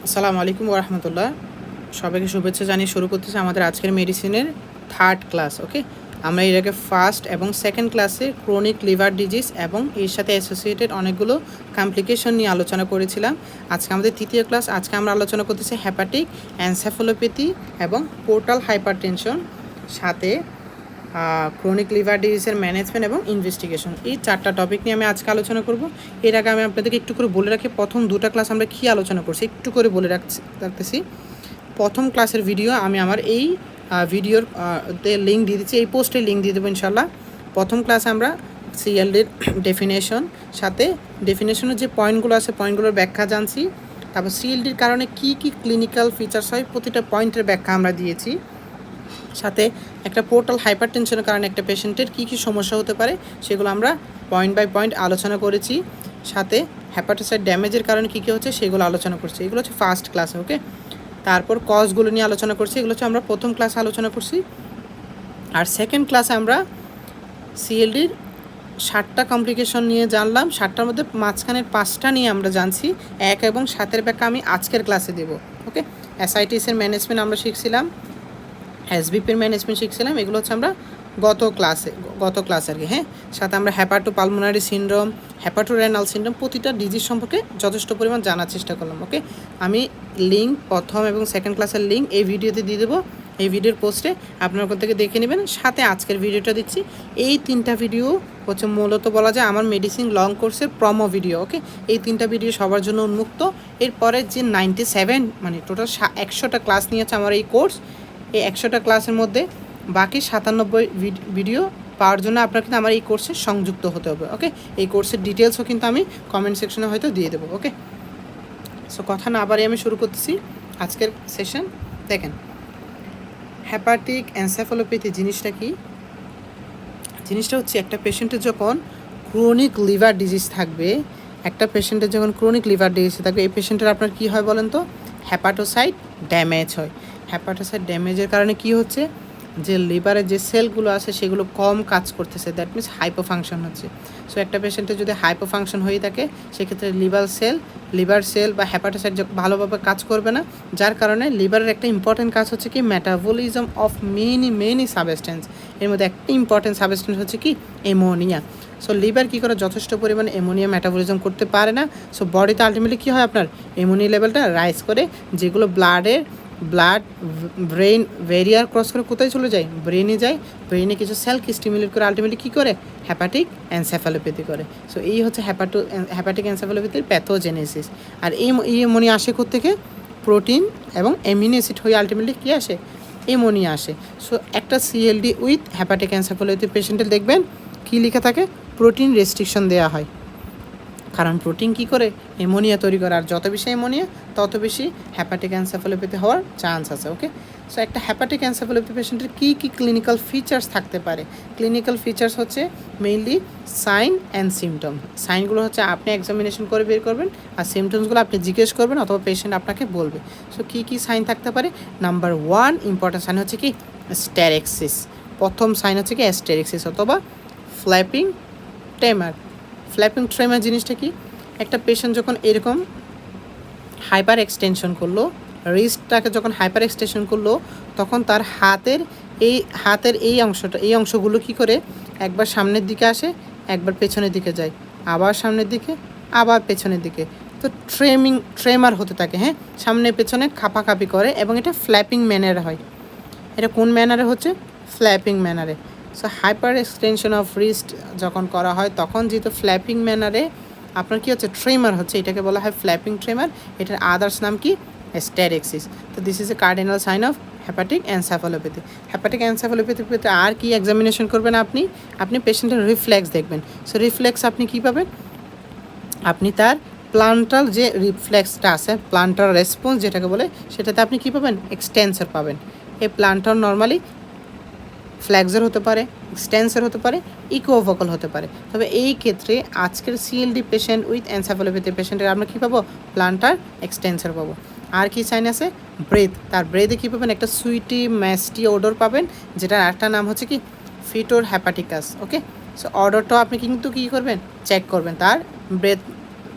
আসসালামু আলাইকুম ওয়া রাহমাতুল্লাহ। সবাইকে শুভেচ্ছা জানিয়ে শুরু করতেছি আমাদের আজকের মেডিসিনের থার্ড ক্লাস। ওকে, আমরা এর আগে ফার্স্ট এবং সেকেন্ড ক্লাসে ক্রনিক লিভার ডিজিজ এবং এর সাথে অ্যাসোসিয়েটেড অনেকগুলো কমপ্লিকেশন নিয়ে আলোচনা করেছিলাম। আজকে আমাদের তৃতীয় ক্লাস। আজকে আমরা আলোচনা করতেছি হেপাটিক এনসেফালোপ্যাথি এবং পোর্টাল হাইপারটেনশন, সাথে ক্রনিক লিভার ডিজিজের ম্যানেজমেন্ট এবং ইনভেস্টিগেশন। এই চারটা টপিক নিয়ে আমি আজকে আলোচনা করব। এর আগে আমি আপনাদেরকে একটু করে বলে রাখি প্রথম দুটো ক্লাস আমরা কী আলোচনা করছি, একটু করে বলে রাখতেছি। প্রথম ক্লাসের ভিডিও আমি আমার এই ভিডিওর লিঙ্ক দিয়ে দিচ্ছি, এই পোস্টের লিঙ্ক দিয়ে দেবো ইনশাল্লাহ। প্রথম ক্লাসে আমরা সিএলডির ডেফিনেশন, সাথে ডেফিনেশনের যে পয়েন্টগুলো আছে পয়েন্টগুলোর ব্যাখ্যা জানছি। তারপর সিএলডির কারণে কী কী ক্লিনিক্যাল ফিচার্স হয় প্রতিটা পয়েন্টের ব্যাখ্যা আমরা দিয়েছি। সাথে একটা পোর্টাল হাইপারটেনশনের কারণে একটা পেশেন্টের কী কী সমস্যা হতে পারে সেগুলো আমরা পয়েন্ট বাই পয়েন্ট আলোচনা করেছি। সাথে হেপাটোসাইট ড্যামেজের কারণে কী কী হচ্ছে সেগুলো আলোচনা করছি। এগুলো হচ্ছে ফার্স্ট ক্লাসে। ওকে, তারপর কজগুলো নিয়ে আলোচনা করছি, এগুলো হচ্ছে আমরা প্রথম ক্লাসে আলোচনা করছি। আর সেকেন্ড ক্লাসে আমরা সিএলডির 7টা কমপ্লিকেশন নিয়ে জানলাম, 7টার মধ্যে মাঝখানের 5টা নিয়ে আমরা জানছি। 1 এবং 7-এর ব্যাখ্যা আমি আজকের ক্লাসে দেবো। ওকে, অ্যাসাইটিসের ম্যানেজমেন্ট আমরা শিখছিলাম, এসবিপির ম্যানেজমেন্ট শিখছিলাম। এগুলো হচ্ছে আমরা গত ক্লাসে আর কি। হ্যাঁ, সাথে আমরা হ্যাপাটো পালমোনারি সিনড্রোম, হ্যাপাটো রেনাল সিনড্রোম প্রতিটা ডিজিজ সম্পর্কে যথেষ্ট পরিমাণ জানার চেষ্টা করলাম। ওকে, আমি লিঙ্ক প্রথম এবং সেকেন্ড ক্লাসের লিঙ্ক এই ভিডিওতে দিয়ে দেবো, এই ভিডিওর পোস্টে আপনার ওখান থেকে দেখে নেবেন। সাথে আজকের ভিডিওটা দিচ্ছি। এই 3টা ভিডিও হচ্ছে মূলত বলা যায় আমার মেডিসিন লং কোর্সের প্রমো ভিডিও। ওকে, এই 3টা ভিডিও সবার জন্য উন্মুক্ত। এরপরে যে 97 মানে টোটাল 100টা ক্লাস নিয়েছে আমার এই কোর্স, এই 100টা ক্লাসের মধ্যে বাকি 97 ভিডিও পাওয়ার জন্য আপনার কিন্তু আমার এই কোর্সে সংযুক্ত হতে হবে। ওকে, এই কোর্সের ডিটেলসও কিন্তু আমি কমেন্ট সেকশনে হয়তো দিয়ে দেবো। ওকে, সো কথা না বাড়িয়ে আমি শুরু করতেছি আজকের সেশন। দেখেন, হেপাটিক এনসেফালোপ্যাথি জিনিসটা কি? জিনিসটা হচ্ছে একটা পেশেন্টের যখন ক্রনিক লিভার ডিজিজ থাকবে, একটা পেশেন্টের যখন ক্রনিক লিভার ডিজিজ থাকবে, এই পেশেন্টের আপনার কী হয় বলেন তো? হেপাটোসাইট ড্যামেজ হয়। হেপাটোসাইট ড্যামেজের কারণে কি হচ্ছে, যে লিভারের যে সেলগুলো আছে সেগুলো কম কাজ করতেছে, দ্যাট মিনস হাইপো ফাংশন হচ্ছে। সো একটা পেশেন্টের যদি হাইপো ফাংশন হয়ে থাকে সেক্ষেত্রে লিভার সেল বা হেপাটোসাইট ভালোভাবে কাজ করবে না, যার কারণে লিভারের একটা ইম্পর্টেন্ট কাজ হচ্ছে কি মেটাবলিজম অফ মেনি সাবস্টেন্স। এর মধ্যে একটা ইম্পর্টেন্ট সাবস্টেন্স হচ্ছে কি অ্যামোনিয়া। সো লিভার কী করে যথেষ্ট পরিমাণে অ্যামোনিয়া মেটাবলিজম করতে পারে না। সো বডিতে আলটিমেটলি কী হয়, আপনার অ্যামোনিয়া লেভেলটা রাইজ করে, যেগুলো ব্লাড ব্রেইন ভেরিয়ার ক্রস করে কোথায় চলে যায়? ব্রেনে যায়। ব্রেনে কিছু সেলকে স্টিমুলেট করে আলটিমেটলি কী করে? হেপাটিক এনসেফালোপ্যাথি করে। সো এই হচ্ছে হেপাটিক এনসেফালোপ্যাথির প্যাথোজেনেসিস। আর এই অ্যামোনিয়া আসে কোত্থেকে? প্রোটিন এবং অ্যামিনো অ্যাসিড হয়ে আলটিমেটলি কী আসে? অ্যামোনিয়া আসে। সো একটা সিএলডি উইথ হেপাটিক এনসেফালোপ্যাথি পেশেন্টের দেখবেন কী লেখা থাকে? প্রোটিন রেস্ট্রিকশন দেওয়া হয়। কারণ প্রোটিন কী করে? অ্যামোনিয়া তৈরি করে, আর যত বেশি অ্যামোনিয়া তত বেশি হেপাটিক এনসেফালোপ্যাথি হওয়ার চান্স আছে। ওকে, সো একটা হেপাটিক এনসেফালোপ্যাথি পেশেন্টের কী কী ক্লিনিক্যাল ফিচার্স থাকতে পারে? ক্লিনিক্যাল ফিচার্স হচ্ছে মেইনলি সাইন অ্যান্ড সিমটম। সাইনগুলো হচ্ছে আপনি এক্সামিনেশন করে বের করবেন, আর সিমটমসগুলো আপনি জিজ্ঞেস করবেন অথবা পেশেন্ট আপনাকে বলবে। সো কী কী সাইন থাকতে পারে? নাম্বার 1 ইম্পর্টেন্ট সাইন হচ্ছে কি স্টেরেক্সিস। প্রথম সাইন হচ্ছে কি স্টেরেক্সিস অথবা ফ্ল্যাপিং ট্রেমার। ফ্ল্যাপিং ট্রেমার জিনিসটা কি? একটা পেশেন্ট যখন এরকম হাইপার এক্সটেনশন করলো, রিস্টটাকে যখন হাইপার এক্সটেনশন করলো, তখন তার হাতের এই অংশগুলো কি করে একবার সামনের দিকে আসে, একবার পেছনের দিকে যায়, আবার সামনের দিকে, আবার পেছনের দিকে। তো ট্রেমার হতে থাকে। হ্যাঁ, সামনে পেছনে খাপাখাপি করে এবং এটা ফ্ল্যাপিং ম্যানারে হয়। এটা কোন ম্যানারে হচ্ছে? ফ্ল্যাপিং ম্যানারে। So hyper extension of wrist যখন করা হয় তখন যেহেতু ফ্ল্যাপিং ম্যানারে আপনার কী হচ্ছে? ট্রেমার হচ্ছে, এটাকে বলা হয় ফ্ল্যাপিং ট্রেমার। এটার আদার্স নাম কি? স্টেরেক্সিস। তো this is a cardinal sign of hepatic encephalopathy. Hepatic এনসেফালোপ্যাথির ক্ষেত্রে আর কি এক্সামিনেশন করবেন আপনি পেশেন্টের রিফ্লেক্স দেখবেন। সো রিফ্লেক্স আপনি কী পাবেন? আপনি তার প্লান্টার যে রিফ্লেক্সটা আছে, প্লান্টার রেসপন্স যেটাকে বলে, সেটাতে আপনি কী পাবেন? এক্সটেন্সর পাবেন। এই প্লান্টার নর্মালি ফ্ল্যাক্সের হতে পারে, এক্সটেন্সর হতে পারে, ইকোভোকাল হতে পারে। তবে এই ক্ষেত্রে আজকের সিএলডি পেশেন্ট উইথ এনসেফালোপ্যাথি পেশেন্টের আমরা কী পাবো? প্লান্টার এক্সটেন্সর পাবো। আর কি সাইন আছে? ব্রেথ। তার ব্রেথে কী পাবেন? একটা সুইটি ম্যাস্টি অর্ডার পাবেন, যেটার একটা নাম হচ্ছে কি ফিটোর হ্যাপাটিকাস। ওকে, সো অর্ডারটাও আপনি কিন্তু কী করবেন? চেক করবেন। তার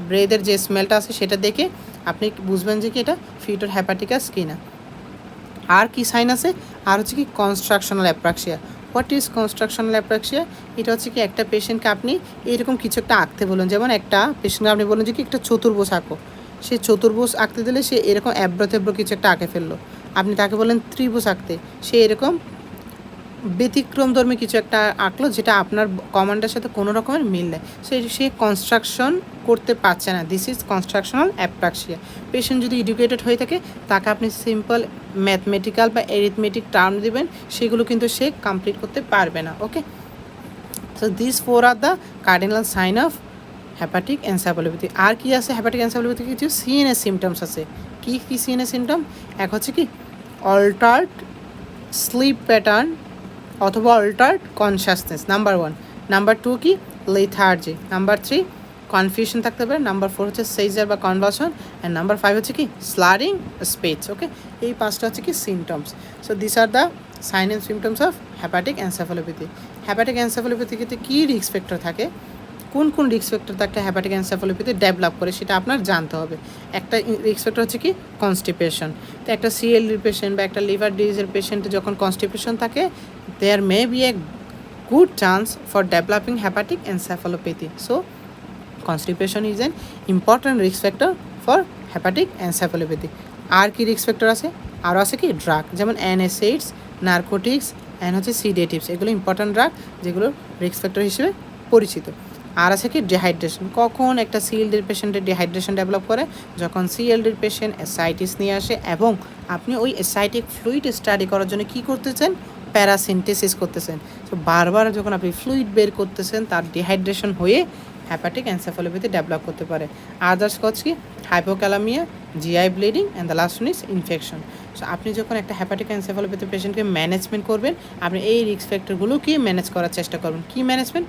ব্রেথের যে স্মেলটা আছে সেটা দেখে আপনি বুঝবেন যে কি এটা ফিউটার হ্যাপাটিকাস কিনা। আর কি সাইন আছে, আর হচ্ছে কি constructional apraxia. What is constructional apraxia? এটা হচ্ছে কি একটা পেশেন্টকে আপনি এরকম কিছু একটা আঁকতে বলুন, যেমন একটা পেশেন্টকে আপনি বলুন যে কি একটা চতুর্ভুজ আঁকো, সে চতুর্ভুজ আঁকতে দিলে সে এরকম অ্যাব্রো কিছু একটা আঁকে ফেললো। আপনি তাকে বলেন ত্রিভুজ আঁকতে, সে এরকম ব্যতিক্রমধর্মী কিছু একটা আঁকলো যেটা আপনার কমান্ডের সাথে কোনো রকমের মিল নেই, সে কনস্ট্রাকশন করতে পারছে না। This is constructional apraxia. Patient যদি এডুকেটেড হয়ে থাকে তাকে আপনি সিম্পল ম্যাথমেটিক্যাল বা এরিথমেটিক টার্ম দিবেন, সেগুলো কিন্তু সে কমপ্লিট করতে পারবে না। Okay, so this four are the cardinal sign of hepatic encephalopathy. আর কি আছে হ্যাপাটিক এনসেফালোপ্যাথি? কিছু সিএনএস সিমটমস আছে। কি কি সিএনএস সিমটম? এক হচ্ছে কি অল্টার্ড স্লিপ প্যাটার্ন অথবা অল্টার্ড কনসাসনেস, নাম্বার 1। নাম্বার 2 কি লেথার্জি। নাম্বার 3 কনফিউশন থাকতে পারে। নাম্বার 4 হচ্ছে সেজার বা কনভালশন। অ্যান্ড নাম্বার 5 হচ্ছে কি স্লারিং স্পিচ। ওকে, এই 5টা হচ্ছে কি symptoms. So this are the sign and symptoms of hepatic encephalopathy. Hepatic এনসেফালোপ্যাথিতে কী রিস্ক ফ্যাক্টর থাকে, কোন কোন রিস্ক ফ্যাক্টর থাকলে হ্যাপাটিক এনসেফালোপ্যাথি ডেভেলপ করে সেটা আপনার জানতে হবে। একটা রিস্ক ফ্যাক্টর হচ্ছে কি কনস্টিপেশন। তো একটা সিএলডির পেশেন্ট বা একটা লিভার ডিজিজের পেশেন্টে যখন কনস্টিপেশন থাকে, there may be a good chance for developing hepatic encephalopathy. So, constipation is an important risk factor for hepatic encephalopathy. আর কি রিস্ক ফ্যাক্টর আছে? আরও আছে কি ড্রাগ, যেমন NSAIDs, নার্কোটিক্স অ্যান্ড হচ্ছে সিডেটিভস, এগুলো ইম্পর্ট্যান্ট ড্রাগ যেগুলো রিস্ক ফ্যাক্টর হিসেবে পরিচিত। আর আছে কি ডিহাইড্রেশন। কখন একটা সিএলডির পেশেন্টের ডিহাইড্রেশন ডেভেলপ করে? যখন সিএলডির পেশেন্ট অ্যাসাইটিস নিয়ে আসে এবং আপনি ওই অ্যাসাইটিক ফ্লুইড স্টাডি করার জন্য কী করতেছেন? প্যারাসিনথেসিস করতেছেন। তো বারবার যখন আপনি ফ্লুইড বের করতেছেন, তার ডিহাইড্রেশন হয়ে হ্যাপাটিক এনসেফালোপ্যাথি ডেভেলপ করতে পারে। আদার্স কজ কি hypokalemia, GI bleeding and the last one is infection. So আপনি যখন একটা হ্যাপাটিক এনসেফালোপ্যাথি পেশেন্টকে ম্যানেজমেন্ট করবেন, আপনি এই রিস্ক ফ্যাক্টরগুলোকে ম্যানেজ করার চেষ্টা করবেন। কি management?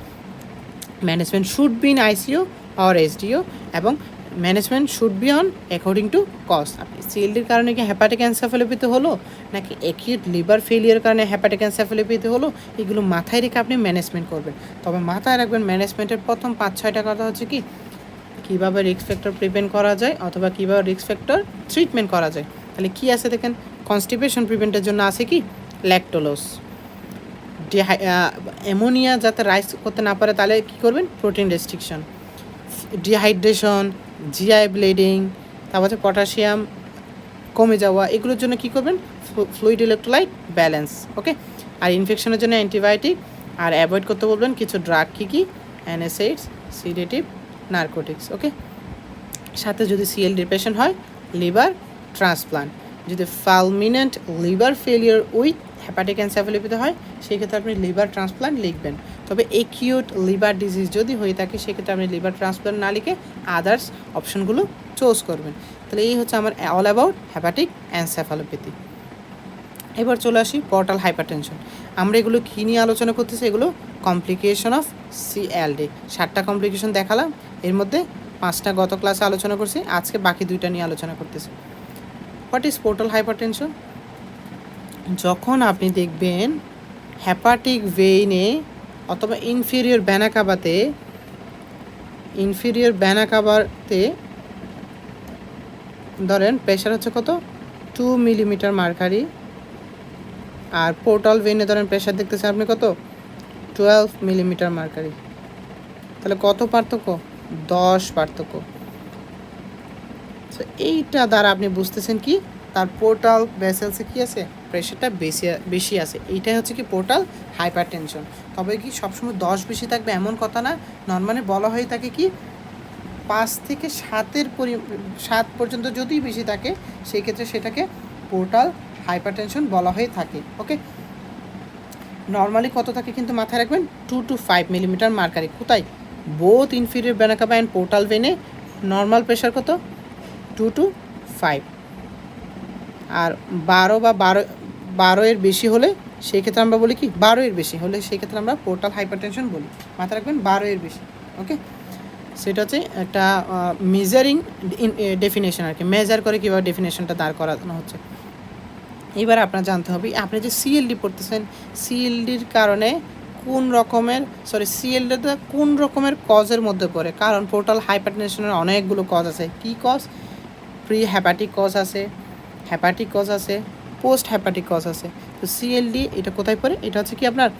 Management should be in ICU or SDO, এবং management should be on according to cause. আপনি সিএলডির কারণে কি হ্যাপাটিক এনসেফালোপ্যাথি হলো, নাকি অ্যাকিউট লিভার ফেলিয়ার কারণে হ্যাপাটিক এনসেফালোপ্যাথি হলো, এগুলো মাথায় রেখে আপনি ম্যানেজমেন্ট করবেন। তবে মাথায় রাখবেন ম্যানেজমেন্টের প্রথম 5-6টা কথা হচ্ছে কি কীভাবে রিস্ক ফ্যাক্টর প্রিভেন্ট করা যায় অথবা কীভাবে রিস্ক ফ্যাক্টর ট্রিটমেন্ট করা যায়। তাহলে কী আছে দেখেন, কনস্টিপেশন প্রিভেন্টের জন্য আছে কি ল্যাকটোলোজ। অ্যামোনিয়া যাতে রাইস করতে না পারে তাহলে কী করবেন? Protein restriction. Dehydration, GI bleeding, তারপর হচ্ছে পটাশিয়াম কমে যাওয়া, এগুলোর জন্য কী করবেন? Fluid electrolyte balance. ওকে, আর ইনফেকশনের জন্য অ্যান্টিবায়োটিক, আর অ্যাভয়েড করতে বলবেন কিছু ড্রাগ, কী কী? NSAIDs, sedative, narcotics. ওকে, সাথে যদি সিএলডি পেশেন্ট হয় লিভার ট্রান্সপ্লান্ট। যদি fulminant liver failure with hepatic encephalopathy হয় সেক্ষেত্রে আপনি লিভার ট্রান্সপ্লান্ট লিখবেন। তবে একিউট লিভার ডিজিজ যদি হয়ে থাকে সেক্ষেত্রে আপনি লিভার ট্রান্সপ্লান্ট না লিখে আদার্স অপশনগুলো চুজ করবেন। তাহলে এই হচ্ছে আমার অল অ্যাবাউট হ্যাপাটিক এনসেফালোপ্যাথি। এবার চলে আসি পোর্টাল হাইপারটেনশন। আমরা এগুলো কী নিয়ে আলোচনা করতেছি? এগুলো কমপ্লিকেশন অফ সিএলডি। 7টা কমপ্লিকেশন দেখালাম, এর মধ্যে 5টা গত ক্লাসে আলোচনা করছি, আজকে বাকি 2টা নিয়ে আলোচনা করতেছি। What is portal hypertension? যখন আপনি দেখবেন হ্যাপাটিক ভেইনে অথবা ইনফেরিয়র ভ্যানাকাভাতে ধরেন প্রেশার হচ্ছে কত? 2 মিলিমিটার মার্কারি, আর পোর্টাল ভেইনে ধরেন প্রেশার দেখতেছেন আপনি কত? 12 মিলিমিটার মার্কারি। তাহলে কত পার্থক্য? 10 পার্থক্য। তো এইটা দ্বারা আপনি বুঝতেছেন কি তার পোর্টাল ভেসেলসে কী আছে? প্রেশারটা বেশি আছে। এইটাই হচ্ছে কি পোর্টাল হাইপারটেনশন। তবে কি সবসময় 10 বেশি থাকবে এমন কথা না। নর্মালি বলা হয়ে থাকে কি 5 থেকে 7 পর্যন্ত যদি বেশি থাকে সেই ক্ষেত্রে সেটাকে পোর্টাল হাইপারটেনশন বলা হয়ে থাকে। ওকে, নর্মালি কত থাকে কিন্তু মাথায় রাখবেন? 2 to 5 মিলিমিটার মার্কারি। কোথায়? Both inferior vena cava and portal ভেনে নর্মাল প্রেশার কত? 2 to 5। আর 12 এর বেশি হলে সেই ক্ষেত্রে আমরা বলি কি? 12 এর বেশি হলে সেই ক্ষেত্রে আমরা পোর্টাল হাইপারটেনশন বলি। মাথায় রাখবেন 12 এর বেশি। ওকে, সেটা হচ্ছে একটা মেজারিং ডেফিনেশন আর কি, মেজার করে কীভাবে ডেফিনেশনটা দাঁড় করানো হচ্ছে। এবার আপনার জানতে হবে আপনি যে সিএলডি পড়তেছেন, সিএলডির কারণে সিএলডিটা কোন রকমের কজের মধ্যে পড়ে। কারণ পোর্টাল হাইপারটেনশনের অনেকগুলো কজ আছে। কী কজ? প্রি হ্যাপাটিক কজ আছে, হ্যাপাটিক কজ আছে, পোস্ট হ্যাপাটিক কজ আছে। তো সিএলডি এটা কোথায় পড়ে? এটা হচ্ছে কি আপনার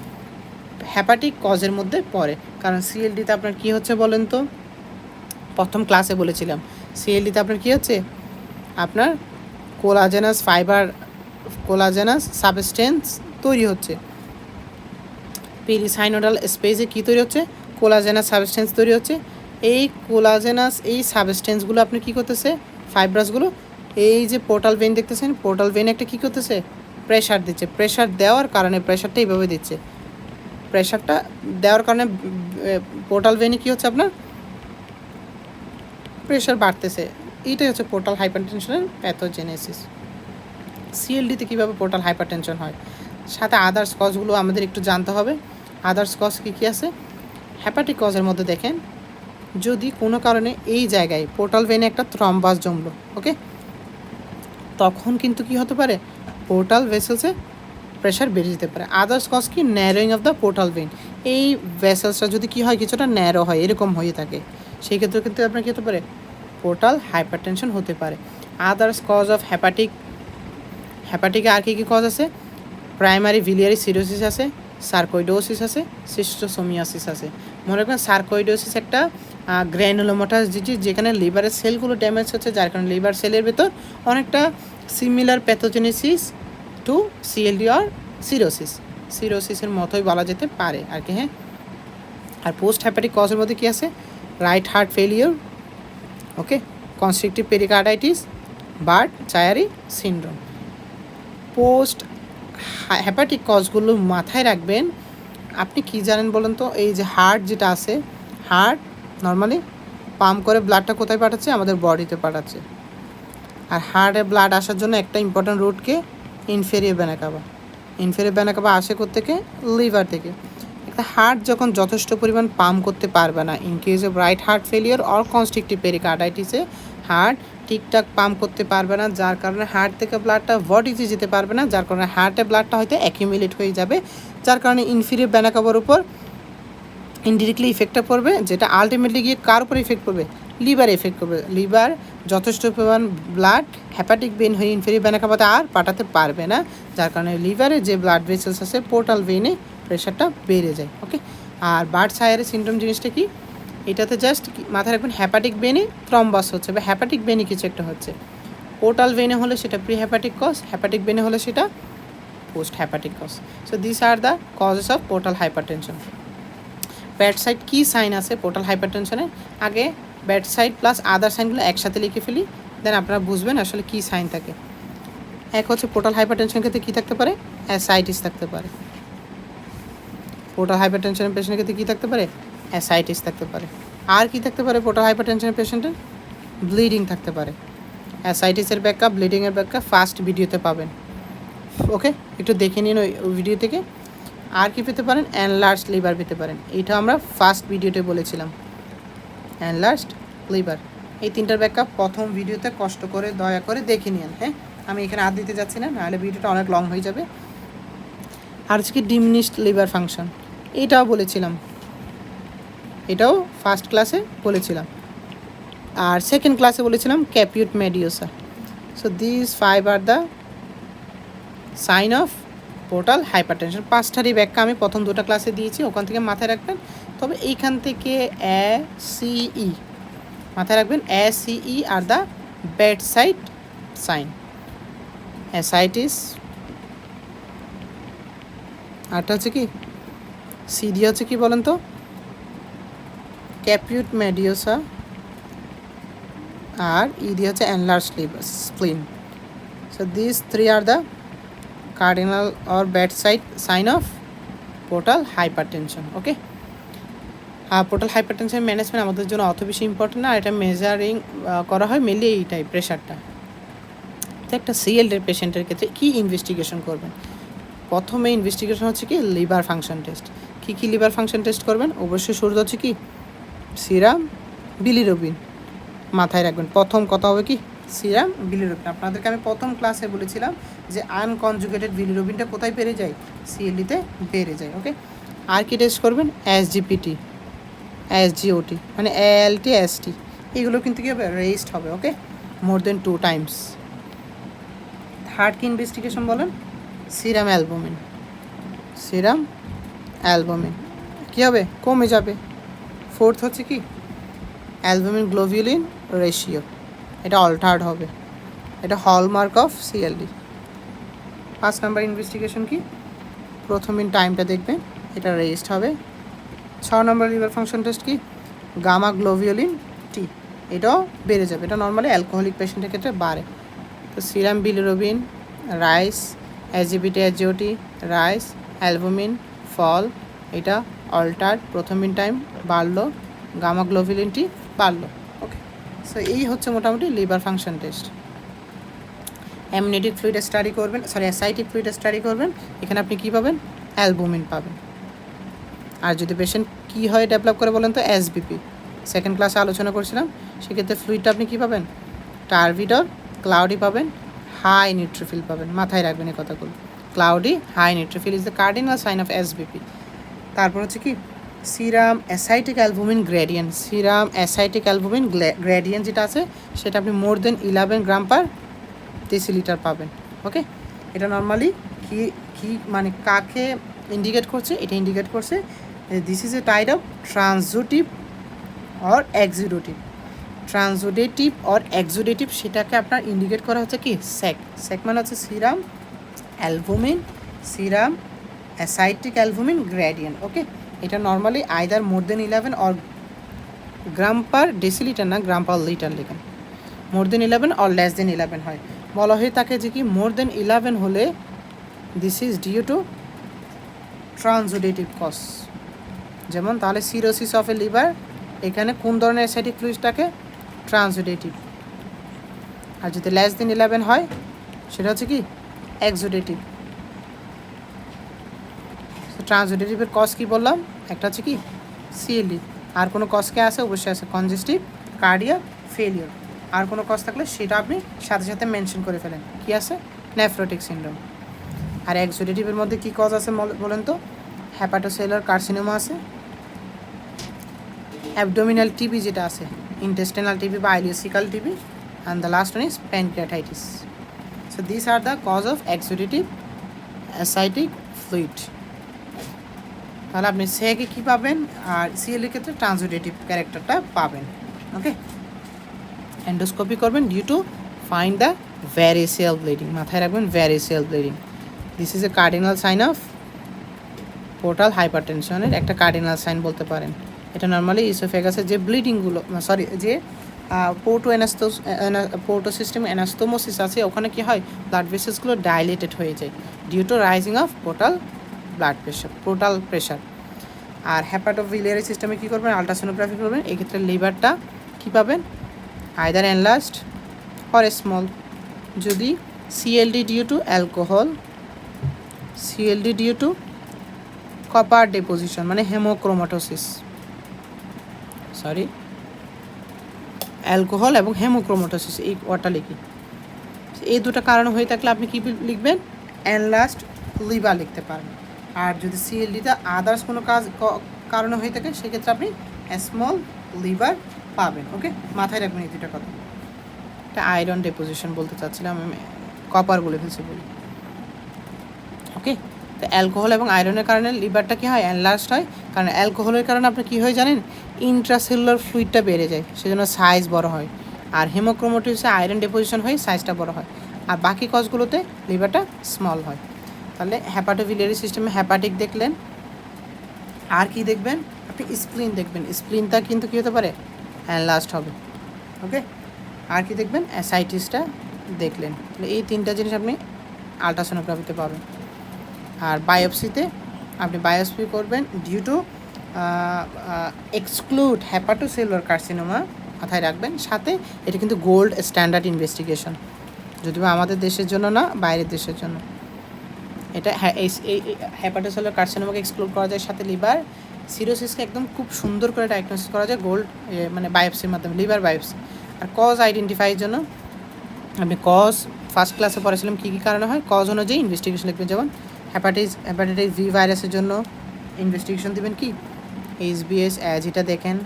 হ্যাপাটিক কজের মধ্যে পড়ে। কারণ সিএলডিতে আপনার কী হচ্ছে বলেন তো, প্রথম ক্লাসে বলেছিলাম সিএলডিতে আপনার কী হচ্ছে, আপনার কোলাজেনাস ফাইবার, কোলাজেনাস সাবস্টেন্স তৈরি হচ্ছে। পেরিসাইনোডাল স্পেসে কী তৈরি হচ্ছে? কোলাজেনাস সাবস্টেন্স তৈরি হচ্ছে। এই কোলাজেনাস এই সাবস্টেন্সগুলো আপনি কী করতেছে, ফাইব্রাসগুলো এই যে পোর্টাল ভেন দেখতেছেন, পোর্টাল ভেন একটা কী করতেছে, প্রেশার দিচ্ছে। প্রেশার দেওয়ার কারণে, প্রেশারটা এইভাবে দিচ্ছে, প্রেশারটা দেওয়ার কারণে পোর্টাল ভেনে কী হচ্ছে, আপনার প্রেশার বাড়তেছে। এইটাই হচ্ছে পোর্টাল হাইপারটেনশনের প্যাথোজেনেসিস। সিএলডিতে কীভাবে পোর্টাল হাইপারটেনশন হয়, সাথে আদার্স কজগুলো আমাদের একটু জানতে হবে। আদার্স কজ কী কী আছে? হ্যাপাটিক কজের মধ্যে দেখেন, যদি কোনো কারণে এই জায়গায় পোর্টাল ভেনে একটা থ্রম্বাস জমলো, ওকে, তখন কিন্তু কী হতে পারে, পোর্টাল ভেসেলসে প্রেশার বেড়ে যেতে পারে। আদার্স কজ কি? Narrowing of the portal when. এই ভেসেলসটা যদি কী হয়, কিছুটা ন্যারো হয়, এরকম হয়ে থাকে, সেই ক্ষেত্রে কিন্তু আপনার কী হতে পারে, পোর্টাল হাইপারটেনশন হতে পারে। আদার্স কজ অফ হ্যাপাটিকে আর কী কী কজ আছে? প্রাইমারি ভিলিয়ারি সিরোসিস আছে, সার্কোইডোসিস আছে, সিস্টোসোমিয়াসিস আছে। মনে রাখবেন সার্কোইডোসিস একটা গ্র্যানুলোমাটাস ডিজিজ, যেখানে লিভারের সেলগুলো ড্যামেজ হচ্ছে, যার কারণে লিভার সেলের ভেতর অনেকটা সিমিলার প্যাথোজেনেসিস টু সিএলডি আর সিরোসিসের মতোই বলা যেতে পারে আর কি, হ্যাঁ। আর পোস্ট হ্যাপাটিক কজের মধ্যে কী আছে? Right heart failure, okay, constrictive pericarditis, Budd Chiari syndrome. Post hepatic কজগুলো মাথায় রাখবেন। আপনি কি জানেন বলেন তো, এই যে হার্ট যেটা আছে, হার্ট নর্মালি পাম্প করে ব্লাডটা কোথায় পাঠাচ্ছে? আমাদের বডিতে পাঠাচ্ছে। আর হার্টে ব্লাড আসার জন্য একটা ইম্পর্ট্যান্ট রুটকে inferior vena cava. Inferior vena cava আসে থেকে লিভার থেকে। একটা হার্ট যখন যথেষ্ট পরিমাণ পাম্প করতে পারবে না, in case of right heart failure or constrictive পেরিকার্ডাইটিসে হার্ট ঠিকঠাক পাম্প করতে পারবে না, যার কারণে হার্ট থেকে ব্লাডটা বডিতে যেতে পারবে না, যার কারণে হার্টে ব্লাডটা হয়তো অ্যাকিউমুলেট হয়ে যাবে, যার কারণে ইনফেরিয়র ভেনা কাভার উপর ইনডিরেক্টলি ইফেক্টটা পড়বে, যেটা আলটিমেটলি গিয়ে কার উপর ইফেক্ট করবে? লিভার এফেক্ট করবে। লিভার যথেষ্ট পরিমাণ ব্লাড হ্যাপাটিক ভেন হয়ে ইনফেরিয়র ভেনা কাভাতে আর পাঠাতে পারবে না, যার কারণে লিভারে যে ব্লাড ভেসেলস আছে পোর্টাল ভেনে প্রেশারটা বেড়ে যায়, ওকে। আর বার্ড চায়ারি সিনড্রোম জিনিসটা কি? এটাতে জাস্ট মাথায় রাখবেন হ্যাপাটিক ভেনে থ্রম্বাস হচ্ছে বা হ্যাপাটিক ভেনে কিছু একটা হচ্ছে। পোর্টাল ভেনে হলে সেটা প্রি হ্যাপাটিক কজ, হ্যাপাটিক ভেনে হলে সেটা post hepatic cause. So this are the causes of portal hypertension. Bad side কী সাইন আছে পোর্টাল হাইপারটেনশনের? আগে ব্যাড সাইড প্লাস আদার সাইনগুলো একসাথে লিখে ফেলি, দেন আপনারা বুঝবেন আসলে কী সাইন থাকে। এক হচ্ছে পোর্টাল হাইপারটেনশনের ক্ষেত্রে কী থাকতে পারে? অ্যাসাইটিস থাকতে পারে। পোর্টাল হাইপারটেনশনের পেশেন্টের ক্ষেত্রে কী থাকতে পারে? অ্যাসাইটিস থাকতে পারে। আর কি থাকতে পারে পোর্টাল হাইপারটেনশনের পেশেন্টের? ব্লিডিং থাকতে পারে। অ্যাসাইটিসের ব্যাখ্যা, ব্লিডিংয়ের ব্যাখ্যা ফার্স্ট ভিডিওতে পাবেন, ওকে, একটু দেখে নিন ওই ভিডিও থেকে। আর কি পেতে পারেন? এনলার্জড লিভার পেতে পারেন, এইটা আমরা ফার্স্ট ভিডিওতে বলেছিলাম, এনলার্জড লিভার। এই তিনটার ব্যাখ্যা প্রথম ভিডিওতে কষ্ট করে দয়া করে দেখে নিন, হ্যাঁ, আমি এখানে আর দিতে যাচ্ছি না, নাহলে ভিডিওটা অনেক লং হয়ে যাবে। আর হচ্ছে কি ডিমিনিশড লিভার ফাংশন, এটাও বলেছিলাম, এটাও ফার্স্ট ক্লাসে বলেছিলাম। আর সেকেন্ড ক্লাসে বলেছিলাম caput medusae. So this 5 are the sign of portal hypertension. পাঁচটারই ব্যাখ্যা আমি প্রথম দুটো ক্লাসে দিয়েছি, ওখান থেকে মাথায় রাখবেন। তবে এইখান থেকে ACE মাথায় রাখবেন, ACE আর the bad side sign. Ascites, আরটা হচ্ছে কি সিডি হচ্ছে কি বলেন তো? ক্যাপিউট মেডিওসা, আর ইডি হচ্ছে enlarged liver spleen. So this 3 are the cardinal or bad side sign of portal hypertension, okay. Portal hypertension management আমাদের জন্য অত বেশি ইম্পর্টেন্ট না, এটা মেজারিং করা হয় মেনলি এইটাই, প্রেশারটা। তো একটা সিএলডির পেশেন্টের ক্ষেত্রে কী ইনভেস্টিগেশন করবেন? প্রথমে ইনভেস্টিগেশন হচ্ছে কি লিভার ফাংশন টেস্ট। কী লিভার ফাংশন টেস্ট করবেন? অবশ্যই শুরু হচ্ছে কি সিরাম বিলিরুবিন, মাথায় রাখবেন। প্রথম কথা হবে কি সিরাম বিলিরুবিন। আপনাদেরকে আমি প্রথম ক্লাসে বলেছিলাম যে আনকনজুগেটেড বিলিরুবিনটা কোথায় বেড়ে যায়? সিএলডিতে বেড়ে যায়, ওকে। আর কি টেস্ট করবেন? এসজিপিটি, এসজিওটি, মানে ALT ST, এগুলো কিন্তু কী হবে? রেজিস্ট হবে, ওকে। মোর দেন 2 টাইমস। থার্ড কি ইনভেস্টিগেশন বলেন? Serum albumin. সিরাম অ্যালবুমিন কী হবে? কমে যাবে। ফোর্থ হচ্ছে কি অ্যালবুমিন গ্লোবিউলিন রেশিও, এটা অল্টার্ড হবে, এটা hallmark of CLD. 5 number investigation কি? প্রথমিন টাইমটা দেখবেন, এটা রেজিস্ট হবে। 6 নম্বর লিভার ফাংশন টেস্ট কি? গামা গ্লোবিউলিন টি, এটাও বেড়ে যাবে, এটা নর্মালি অ্যালকোহলিক পেশেন্টের ক্ষেত্রে বাড়ে। তো serum bilirubin rise, SGPT SGOT rise, albumin fall, এটা অল্টার, প্রথমিন টাইম বাড়লো, গামা গ্লোবিউলিন টি বাড়লো। ওকে, সো এই হচ্ছে মোটামুটি liver function test. Amniotic fluid study করবেন, সরি অ্যাসাইটিক ফ্লুইড স্টাডি করবেন, এখানে আপনি কী পাবেন? অ্যালবুমিন পাবেন। আর যদি পেশেন্ট কী হয় ডেভেলপ করে বলেন তো এসবিপি, সেকেন্ড ক্লাসে আলোচনা করছিলাম, সেক্ষেত্রে ফ্লুইডটা আপনি কী পাবেন? টার্ভিডর, ক্লাউডি পাবেন, হাই নিউট্রোফিল পাবেন। মাথায় রাখবেন এই কথাগুলো, cloudy high neutrophil is the cardinal sign of SBP. তারপর হচ্ছে কি serum ascitic albumin gradient, serum ascitic albumin gradient যেটা আছে সেটা আপনি মোর দেন 11 গ্রাম পার ডেসিলিটার পাবেন। ওকে, এটা নর্মালি কি কি মানে কাকে ইন্ডিকেট করছে? এটা ইন্ডিকেট করছে this is a type of transudative or exudative. Transudative or exudative সেটাকে আপনার ইন্ডিকেট করা হচ্ছে কি স্যাক। স্যাক মানে হচ্ছে serum albumin, serum ascitic albumin gradient. Okay, এটা normally either more than 11 or gram per decilitre, না গ্রাম পার লিটার লেখেন। মোর দেন 11 অর লেস দেন 11 হয়, বলা হয়ে থাকে যে কি মোর দেন 11 হলে this is due to transudative cause. যেমন তাহলে সিরোসিস অফ এ লিভার, এখানে কোন ধরনের অ্যাসাইটিক ফ্লুইডটাকে? ট্রানজুডেটিভ। আর যদি লেস দেন 11 হয় সেটা হচ্ছে কি এক্সুডেটিভ। ট্রানজুডেটিভের কজ কি বললাম? একটা হচ্ছে কি সিএলডি, আর কোনো কজকে আছে? অবশ্যই আছে, কনজেস্টিভ কার্ডিয়াক ফেলিওর। আর কোনো কজ থাকলে সেটা আপনি সাথে সাথে মেনশন করে ফেলেন, কি আছে? Nephrotic syndrome. আর এক্সুডেটিভের মধ্যে কি কজ আছে বলেন তো? হ্যাপাটোসেলুলার কার্সিনোমা আছে, অ্যাবডোমিনাল টিবি যেটা আছে, ইন্টেস্টিনাল টিবি বা ileocecal TB, and the last one is pancreatitis. So this are the cause of exudative ascitic fluid. তাহলে আপনি সেকে কী পাবেন? আর সিএলের ক্ষেত্রে ট্রানজুডেটিভ ক্যারেক্টারটা পাবেন। ওকে, এন্ডোস্কোপি করবেন due to find the variceal bleeding. মাথায় রাখবেন variceal bleeding, this is a cardinal sign of portal হাইপারটেনশনের, একটা কার্ডিনাল সাইন বলতে পারেন। এটা নর্মালি ইসোফেগাসের যে ব্লিডিংগুলো, সরি যে পোর্টো সিস্টেম অ্যানাস্তোমোসিস আছে, ওখানে কি হয়? ব্লাড ভেসেলসগুলো ডাইলেটেড হয়ে যায় due to rising of portal pressure. আর হ্যাপাটোভিলিয়ারি সিস্টেমে কী করবেন? আলট্রাসোনোগ্রাফি করবেন, এক্ষেত্রে লিভারটা কী পাবেন? Either enlarged or small. যদি CLD due to alcohol, CLD due to copper deposition মানে হেমোক্রোমাটোসিস, সরি অ্যালকোহল এবং হেমোক্রোমাটোসিস, এই ওয়ার্ডটা লিখি। এই দুটো কারণ হয়ে থাকলে আপনি কী লিখবেন? এনলার্জড লিভার লিখতে পারেন। আর যদি সিএলডিতে আদার্স কোনো কারণে হয়ে থাকে সেক্ষেত্রে আপনি স্মল লিভার পাবেন। ওকে, মাথায় রাখবেন এই দুটো কথা। এটা আয়রন ডিপোজিশন বলতে চাচ্ছিলাম, আমি কপার বলে ফেলছি বলি। ওকে, তো অ্যালকোহল এবং আয়রনের কারণে লিভারটা কী হয়? এনলার্জড হয়। কারণ অ্যালকোহলের কারণে আপনি কী হয় জানেন? ইন্ট্রাসেলুলার ফ্লুইডটা বেড়ে যায়, সেজন্য সাইজ বড় হয়। আর হেমোক্রোমাটোসিসে আয়রন ডিপোজিশন হয়ে সাইজটা বড় হয়। আর বাকি কজগুলোতে লিভারটা স্মল হয়। তাহলে হ্যাপাটোভিলিয়ারি সিস্টেমে হ্যাপাটিক দেখলেন, আর কি দেখবেন? আপনি স্প্লিন দেখবেন, স্প্লিনটা কিন্তু কী হতে পারে? এনলার্জড হবে। ওকে, আর কি দেখবেন? অ্যাসাইটিসটা দেখলেন। তাহলে এই তিনটা জিনিস আপনি আলট্রাসোনোগ্রাফিতে পাবেন। আর বায়োপসিতে আপনি বায়োপসি করবেন due to exclude hepatocellular carcinoma, মাথায় রাখবেন। সাথে এটা কিন্তু গোল্ড স্ট্যান্ডার্ড ইনভেস্টিগেশন, যদিও আমাদের দেশের জন্য না, বাইরের দেশের জন্য। এটা হ্যাপাটোসেলুলার কার্সিনোমাকে এক্সক্লুড করা যায়, সাথে লিভার সিরোসিসকে একদম খুব সুন্দর করে ডায়াগনোসিস করা যায় গোল্ড মানে বায়োপসির মাধ্যমে, লিভার বায়োপসি। আর কজ আইডেন্টিফাইয়ের জন্য আপনি কজ ফার্স্ট ক্লাসে পড়েছিলাম কী কী কারণে হয়, কজ অনুযায়ী ইনভেস্টিগেশন লিখবেন। যেমন হেপাটাইটিস ভি ভাইরাসের জন্য ইনভেস্টিগেশন দেবেন কি? এইচবিএস অ্যাজ, এটা দেখেন।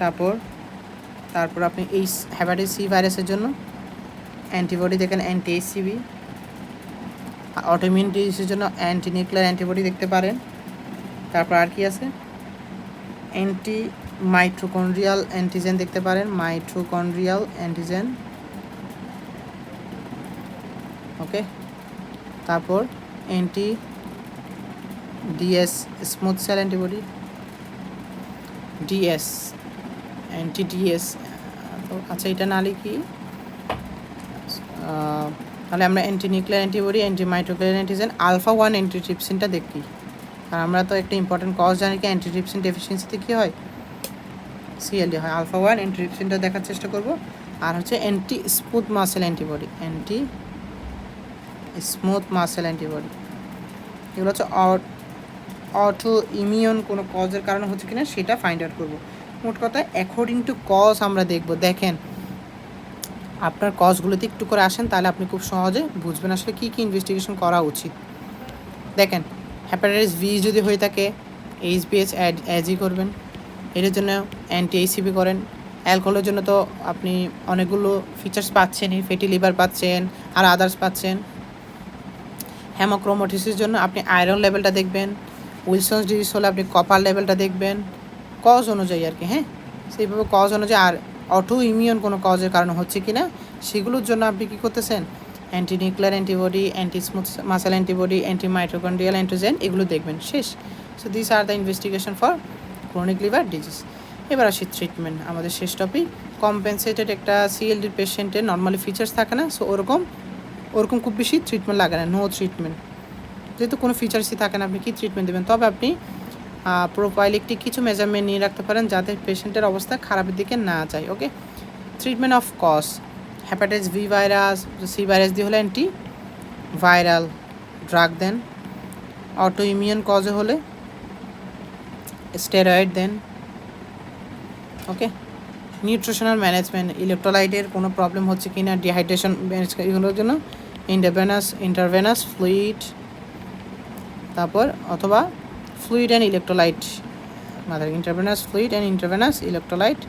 তারপর তারপর আপনি এই হেপাটাইটিস সি ভাইরাসের জন্য অ্যান্টিবডি দেখেন অ্যান্টি-HCV। অটোইমিউন ডিজিজের জন্য অ্যান্টি নিউক্লিয়ার অ্যান্টিবডি দেখতে পারেন। তারপর আর কি আছে, অ্যান্টি মাইটোকন্ড্রিয়াল অ্যান্টিজেন দেখতে পারেন, মাইটোকন্ড্রিয়াল অ্যান্টিজেন। ওকে, তারপর anti DS smooth cell antibody, DS anti DS. আচ্ছা, এটা না লিখি তাহলে আমরা anti nuclear antibody, anti mitochondrial antigen, alpha one অ্যান্টিট্রিপসিনটা দেখি। আর আমরা তো একটা ইম্পর্টেন্ট কজ জানি কি, অ্যান্টিট্রিপসিন ডেফিসিয়েন্সিতে কী হয়, সিএলডি হয়। আলফা-1 অ্যান্টিট্রিপসিনটা দেখার চেষ্টা করব। আর হচ্ছে anti smooth muscle antibody, anti smooth muscle antibody. এগুলো হচ্ছে অটো ইমিউন কোনো কজের কারণে হচ্ছে কিনা সেটা ফাইন্ড আউট করবো। মোট কথা অ্যাকর্ডিং টু কজ আমরা দেখব। দেখেন আপনার কজগুলোতে একটু করে আসেন, তাহলে আপনি খুব সহজে বুঝবেন আসলে কী কী ইনভেস্টিগেশন করা উচিত। দেখেন হেপাটাইটিস ভি যদি হয়ে থাকে এইচবিএস অ্যাজই করবেন, এটার জন্য অ্যান্টি-HCV করেন। অ্যালকোহলের জন্য তো আপনি অনেকগুলো ফিচার্স পাচ্ছেনই, ফ্যাটি লিভার পাচ্ছেন আর আদার্স পাচ্ছেন। হেমোক্রোমাটোসিসের জন্য আপনি আয়রন লেভেলটা দেখবেন। উইলসন্স ডিজিজ হলে আপনি কপার লেভেলটা দেখবেন, কজ অনুযায়ী আর কি। হ্যাঁ, সেইভাবে কজ অনুযায়ী। আর অটো ইমিউন কোনো কজের কারণে হচ্ছে কি না সেগুলোর জন্য আপনি কী করতেছেন, anti nuclear antibody, anti smooth muscle antibody, anti mitochondrial antigen, এগুলো দেখবেন। শেষ। So this are the investigation for chronic liver disease. এবার আসি ট্রিটমেন্ট, আমাদের শেষ টপিক। কম্পেনসেটেড একটা সিএলডির পেশেন্টের নর্মালি ফিচার্স থাকে না, সো ওরকম খুব বেশি ট্রিটমেন্ট লাগে না, নো ট্রিটমেন্ট। যেহেতু কোনো ফিচার্সই থাকে না, আপনি কী ট্রিটমেন্ট দেবেন? তবে আপনি প্রোফাইলিকটি কিছু মেজারমেন্ট নিয়ে রাখতে পারেন যাতে পেশেন্টের অবস্থা খারাপের দিকে না যায়। Okay, treatment of cause, hepatitis B virus, C virus দিয়ে হলে অ্যান্টি ভাইরাল ড্রাগ দেন। অটো ইমিউন কজে হলে স্টেরয়েড দেন। ওকে, নিউট্রিশনাল ম্যানেজমেন্ট, ইলেকট্রোলাইটের কোনো প্রবলেম হচ্ছে কি না, ডিহাইড্রেশন এগুলোর জন্য ইন্টারভেনাস ফ্লুইড, তারপর অথবা fluid and electrolyte, intravenous fluid and intravenous electrolyte,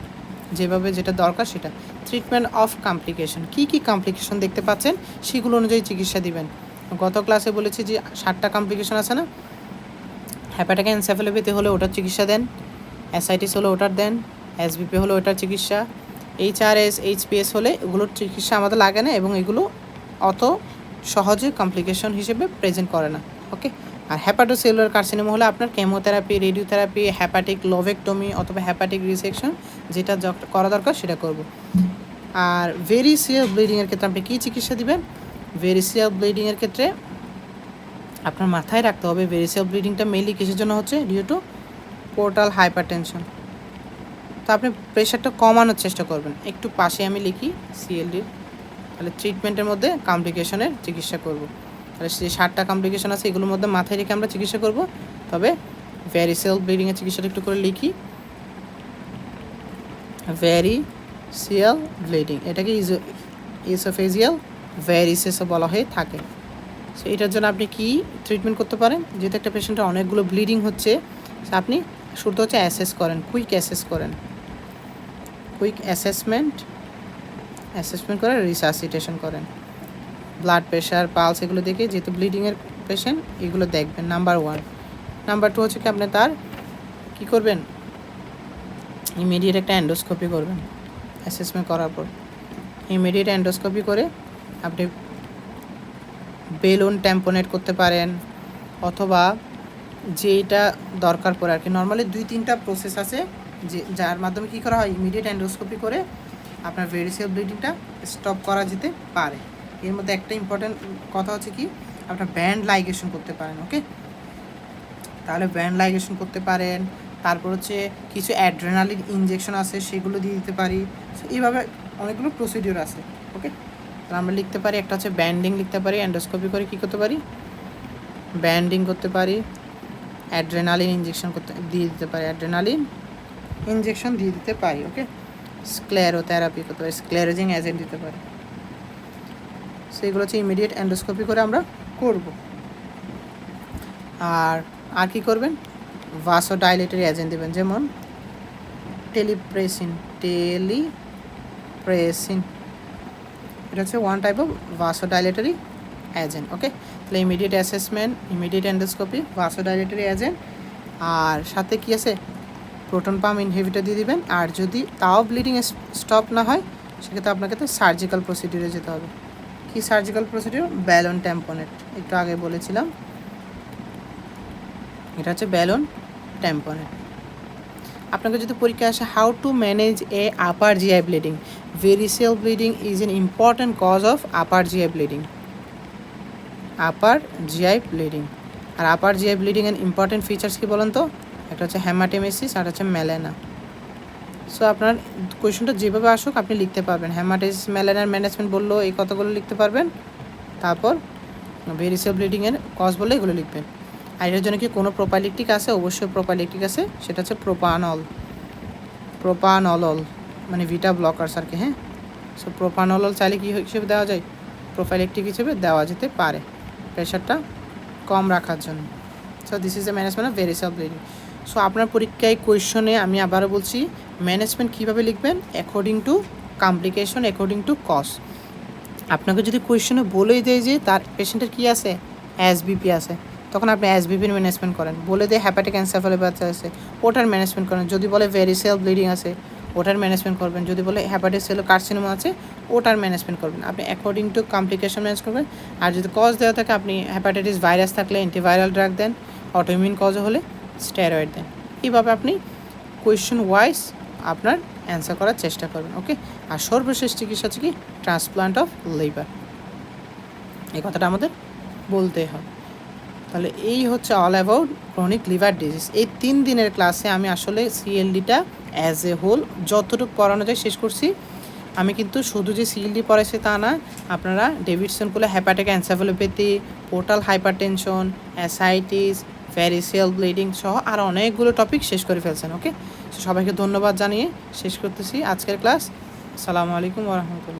যেভাবে যেটা দরকার সেটা। ট্রিটমেন্ট অফ কমপ্লিকেশন, কী কী কমপ্লিকেশন দেখতে পাচ্ছেন সেগুলো অনুযায়ী চিকিৎসা দিবেন। গত ক্লাসে বলেছি যে 7টা কমপ্লিকেশন আছে না, হ্যাপাটাইটিস এনসেফালোপ্যাথি হলে ওটার চিকিৎসা দেন, অ্যাসাইটিস হলে ওটার দেন, এসবিপি হলে ওটার চিকিৎসা, HRS HPS হলে এগুলোর চিকিৎসা আমাদের লাগে না এবং এগুলো অত সহজে কমপ্লিকেশন হিসেবে প্রেজেন্ট করে না। ওকে, আর হ্যাপাটোসেলুলার কার্সিনোমা হলে আপনার কেমোথেরাপি, রেডিওথেরাপি, হ্যাপাটিক লোভেক্টমি অথবা হ্যাপাটিক রিসেকশন, যেটা করা দরকার সেটা করব। আর ভেরিসিয়াল ব্লিডিংয়ের ক্ষেত্রে আপনি কী চিকিৎসা দিবেন? ভেরিসিয়াল ব্লিডিংয়ের ক্ষেত্রে আপনার মাথায় রাখতে হবে ভেরিসিয়াল ব্লিডিংটা মেইনলি কিসের জন্য হচ্ছে, ডিউ টু পোর্টাল হাইপারটেনশন। তো আপনি প্রেশারটা কমানোর চেষ্টা করবেন। একটু পাশে আমি লিখি সিএলডির, তাহলে ট্রিটমেন্টের মধ্যে কমপ্লিকেশনের চিকিৎসা করব। তাহলে যে 7টা কমপ্লিকেশন আছে এগুলোর মধ্যে মাথায় রেখে আমরা চিকিৎসা করব। তবে ভেরিসিয়াল ব্লিডিংয়ের চিকিৎসাটা একটু করে লিখি, ভেরিসিয়াল ব্লিডিং, এটাকে ইসোফেজিয়াল ভ্যারিসেসও বলা হয়ে থাকে। সো এটার জন্য আপনি কি ট্রিটমেন্ট করতে পারেন? যেহেতু একটা পেশেন্টের অনেকগুলো ব্লিডিং হচ্ছে, আপনি শুরুতে হচ্ছে অ্যাসেস করেন, কুইক অ্যাসেসমেন্ট করে রিসাসিটেশন করেন, ব্লাড প্রেশার, পালস এগুলো দেখে, যেহেতু ব্লিডিংয়ের পেশেন্ট এগুলো দেখবেন, নাম্বার 1। নাম্বার 2 হচ্ছে কি আপনি তার কী করবেন, ইমিডিয়েট একটা এন্ডোস্কোপি করবেন। অ্যাসেসমেন্ট করার পর ইমিডিয়েট এন্ডোস্কোপি করে আপনি বেলুন ট্যাম্পোনেট করতে পারেন, অথবা যেটা দরকার পড়ে আর কি। নর্মালি 2-3টা প্রসেস আছে যার মাধ্যমে কী করা হয়, ইমিডিয়েট এন্ডোস্কোপি করে আপনার ভেরিসিয়াল ব্লিডিংটা স্টপ করা যেতে পারে। এর মধ্যে একটা ইম্পর্টেন্ট কথা হচ্ছে কি, আপনার ব্যান্ড লাইগেশন করতে পারেন। ওকে, তাহলে ব্যান্ড লাইগেশন করতে পারেন। তারপর হচ্ছে কিছু অ্যাড্রেনালিন ইনজেকশন আছে সেগুলো দিয়ে দিতে পারি। সো এইভাবে অনেকগুলো প্রসিডিওর আছে। ওকে, তাহলে আমরা লিখতে পারি, একটা হচ্ছে ব্যান্ডিং লিখতে পারি, এন্ডোস্কোপি করে কী করতে পারি, ব্যান্ডিং করতে পারি, অ্যাড্রেনালিন ইনজেকশন দিয়ে দিতে পারি, অ্যাড্রেনালিন ইনজেকশন দিয়ে দিতে পারি। ওকে, স্ক্লেরোথেরাপি করতে পারি, স্ক্লেরোজিং এজেন্ট দিতে পারি। সেগুলো হচ্ছে ইমিডিয়েট এন্ডোস্কোপি করে আমরা করব। আর কি করবেন, ভাসোডাইলেটরি এজেন্ট দেবেন, যেমন টেলিপ্রেসিন প্রেসিন, এটা হচ্ছে one type of vasodilatory agent. Okay, তাহলে immediate assessment, immediate endoscopy, vasodilatory agent, আর সাথে কি আছে প্রোটন পাম্প ইনহিবিটর দিয়ে দিবেন। আর যদি তাও ব্লিডিং স্টপ না হয় সেক্ষেত্রে আপনাকে তো সার্জিক্যাল প্রসিডিউরে যেতে হবে। কি সার্জিক্যাল প্রসিডিউর? ব্যালন ট্যাম্পনেট, একটু আগে বলেছিলাম, এটা হচ্ছে ব্যালন ট্যাম্পনেট। আপনাকে যদি পরীক্ষা আসে how to manage a upper GI bleeding, variceal bleeding is an important cause of upper GI bleeding, upper GI bleeding. আর আপার জিআই ব্লিডিং এর ইম্পর্ট্যান্ট ফিচার্স কি বলেন তো? একটা হচ্ছে হ্যামাটেমেসিস আর হচ্ছে মেলানা। সো আপনার কোয়েশনটা যেভাবে আসুক আপনি লিখতে পারবেন। হ্যামাটেমেসিস, মেলানার ম্যানেজমেন্ট বললো এই কতগুলো লিখতে পারবেন, তারপর ভেরিসিয়াল ব্লিডিংয়ের কজ বললে এগুলো লিখবেন। আর এটার জন্য কি কোনো প্রোপাইলেকটিক আছে? অবশ্যই প্রোপাইলেকটিক আছে, সেটা হচ্ছে প্রোপানল মানে ভিটা ব্লকার্স আর কি। হ্যাঁ, সো প্রোপানল চাইলে কী হিসেবে দেওয়া যায়? প্রোপাইলেকটিক হিসেবে দেওয়া যেতে পারে, প্রেশারটা কম রাখার জন্য। So this is the management of variceal bleeding. So আপনার পরীক্ষায় কোয়েশনে আমি আবারও বলছি ম্যানেজমেন্ট কীভাবে লিখবেন? According to complication, according to cause. আপনাকে যদি কোয়েশনে বলেই দেয় যে তার পেশেন্টের কী আছে, এসবিপি আছে, তখন আপনি এসবিপির ম্যানেজমেন্ট করেন। বলে দেয় হ্যাপাটিক এনসেফালোপ্যাথি আছে, ওটার ম্যানেজমেন্ট করেন। যদি বলে ভেরিসিয়াল ব্লিডিং আছে, ওটার ম্যানেজমেন্ট করবেন। যদি বলে হ্যাপাটিক সেলো কার্সিনোমা আছে, ওটার ম্যানেজমেন্ট করবেন। আপনি অ্যাকর্ডিং টু কমপ্লিকেশন ম্যানেজ করবেন। আর যদি কজ দেওয়া থাকে, আপনি হ্যাপাটাইটিস ভাইরাস থাকলে অ্যান্টিভাইরাল ড্রাগ দেন, অটোইমিউন কজ হলে স্টেরয়েড দেন। এইভাবে আপনি কোয়েশ্চন ওয়াইজ আপনার অ্যান্সার করার চেষ্টা করবেন। ওকে, আর সর্বশেষ চিকিৎসা হচ্ছে কি ট্রান্সপ্লান্ট অফ লিভার, এই কথাটা আমাদের বলতে হবে। তাহলে এই হচ্ছে all about chronic liver disease. এই 3 দিনের ক্লাসে আমি আসলে সিএলডিটা অ্যাজ এ হোল যতটুকু পড়ানো যায় শেষ করছি। আমি কিন্তু শুধু যে সিএলডি পড়াইছি তা না, আপনারা ডেভিডসন কোলে hepatic encephalopathy, portal hypertension, ascites, variceal bleeding সহ আরও অনেকগুলো টপিক শেষ করে ফেলছেন। ওকে, সবাইকে ধন্যবাদ জানিয়ে শেষ করতেছি আজকের ক্লাস। আসসালামু আলাইকুম ওয়া রাহমাতুল্লাহ।